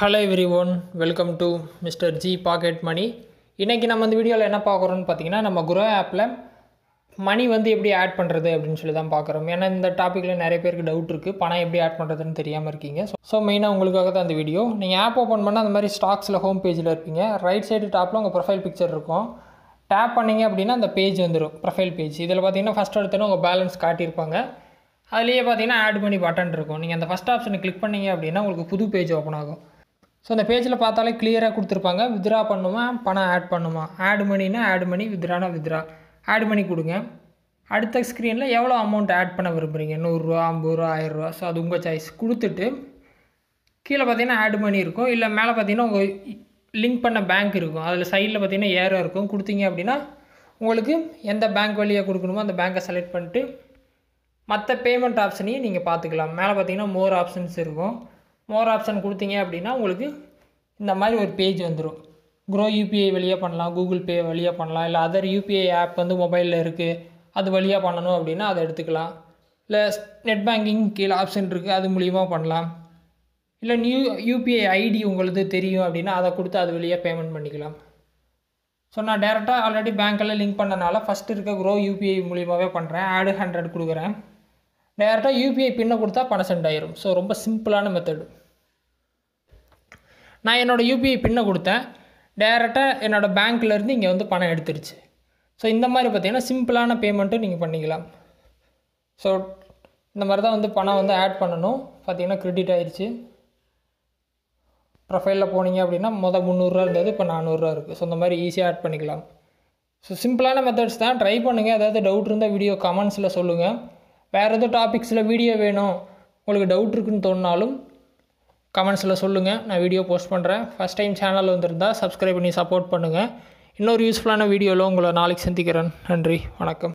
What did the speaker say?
Hello everyone, welcome to Mr. G Pocket Money. இன்னைக்கு நம்ம இந்த வீடியோல என்ன பார்க்கறோம்னு பாத்தீங்கன்னா நம்ம Grow ஆப்ல மணி வந்து எப்படி ஆட் பண்றது அப்படினு சொல்லி தான் பார்க்கறோம். ஏன்னா இந்த டாபிக்ல நிறைய பேருக்கு டவுட் இருக்கு. பணம் எப்படி ஆட் பண்றதுன்னு தெரியாம இருக்கீங்க. சோ மெயினா உங்களுக்காக தான் இந்த வீடியோ. நீங்க ஆப் ஓபன் பண்ணா அந்த மாதிரி ஸ்டாக்ஸ்ல ஹோம் பேஜ்ல இருப்பீங்க. ரைட் சைடு டாப்ல உங்க ப்ரொஃபைல் பிக்சர் இருக்கும். டாப் பண்ணீங்க அப்படினா அந்த பேஜ் வந்துரும். Profile page. இதல பாத்தீங்கன்னா ஃபர்ஸ்ட் எடுத்தோனே உங்க பேலன்ஸ் காட்டியிருப்பாங்க. அதுலயே பாத்தீங்கன்னா ஆட் மணி பட்டன் இருக்கும். நீங்க அந்த ஃபர்ஸ்ட் ஆப்ஷனை கிளிக் பண்ணீங்க அப்படினா உங்களுக்கு புது பேஜ் ஓபன் ஆகும். ஸோ அந்த பேஜில் பார்த்தாலே கிளியராக கொடுத்துருப்பாங்க. வித்ரா பண்ணுமா, பணம் ஆட் பண்ணுமா, ஆட் மணினா ஆட் மணி, வித்ரானா வித்ரா. ஆட் மணி கொடுங்க. அடுத்த ஸ்க்ரீனில் எவ்வளோ அமௌண்ட் ஆட் பண்ண விரும்புகிறீங்க, 100 ரூபா, 50 ரூபா, 1000 ரூபா. ஸோ அது உங்கள் சாய்ஸ். கொடுத்துட்டு கீழே பார்த்தீங்கன்னா ஆட் மணி இருக்கும். இல்லை மேலே பார்த்தீங்கன்னா உங்கள் லிங்க் பண்ண பேங்க் இருக்கும். அதில் சைடில் பார்த்தீங்கன்னா ஏரோ இருக்கும். கொடுத்தீங்க அப்படின்னா உங்களுக்கு எந்த பேங்க் வழியாக கொடுக்கணுமோ அந்த பேங்க்கை செலக்ட் பண்ணிட்டு மற்ற பேமெண்ட் ஆப்ஷனையும் நீங்கள் பார்த்துக்கலாம். மேலே பார்த்தீங்கன்னா மோர் ஆப்ஷன்ஸ் இருக்கும். மோர் ஆப்ஷன் கொடுத்தீங்க அப்படின்னா உங்களுக்கு இந்த மாதிரி ஒரு பேஜ் வந்துடும். க்ரோ யூபிஐ வழியாக பண்ணலாம், கூகுள் பே வழியாக பண்ணலாம், இல்லை அதர் யூபிஐ ஆப் வந்து மொபைலில் இருக்குது அது வழியாக பண்ணணும் அப்படின்னா அதை எடுத்துக்கலாம். இல்லை நெட் பேங்கிங் கீழே ஆப்ஷன் இருக்குது அது மூலிமா பண்ணலாம். இல்லை யூபிஐ ஐடி உங்களுக்கு தெரியும் அப்படின்னா அதை கொடுத்து அது வழியாக பேமெண்ட் பண்ணிக்கலாம். ஸோ நான் டேரெக்டாக ஆல்ரெடி பேங்க்கில் லிங்க் பண்ணனால ஃபஸ்ட்டு இருக்க க்ரோ யூபிஐ மூலியமாகவே பண்ணுறேன். ஆடு 100 கொடுக்குறேன். டேரெக்டாக யூபிஐ பின்னை கொடுத்தா பணம் சென்ட் ஆயிரும். ஸோ ரொம்ப சிம்பிளான மெத்தடு. நான் என்னோடய யூபிஐ பின்னை கொடுத்தேன். டேரெக்டாக என்னோடய பேங்க்லேருந்து இங்கே வந்து பணம் எடுத்துருச்சு. ஸோ இந்த மாதிரி பார்த்தீங்கன்னா சிம்பிளான பேமெண்ட்டும் நீங்கள் பண்ணிக்கலாம். ஸோ இந்த மாதிரி தான் வந்து பணம் வந்து ஆட் பண்ணணும். பார்த்தீங்கன்னா கிரெடிட் ஆயிடுச்சு. ப்ரொஃபைலில் போனீங்க அப்படின்னா 300 ரூபா இருந்தது, இப்போ 400 ரூபா இருக்குது. ஸோ இந்த மாதிரி ஈஸியாக ஆட் பண்ணிக்கலாம். ஸோ சிம்பிளான மெத்தட்ஸ் தான். ட்ரை பண்ணுங்கள். ஏதாவது டவுட் இருந்தால் வீடியோ கமெண்ட்ஸில் சொல்லுங்கள். வேறு எதுவும் டாபிக்ஸில் வீடியோ வேணும் உங்களுக்கு டவுட் இருக்குன்னு தோணினாலும் கமெண்ட்ஸில் சொல்லுங்கள். நான் வீடியோ போஸ்ட் பண்ணுறேன். ஃபஸ்ட் டைம் சேனல் வந்திருந்தால் சப்ஸ்கிரைப் பண்ணி சப்போர்ட் பண்ணுங்கள். இன்னொரு யூஸ்ஃபுல்லான வீடியோவில் உங்களை நாளைக்கு சந்திக்கிறேன். நன்றி, வணக்கம்.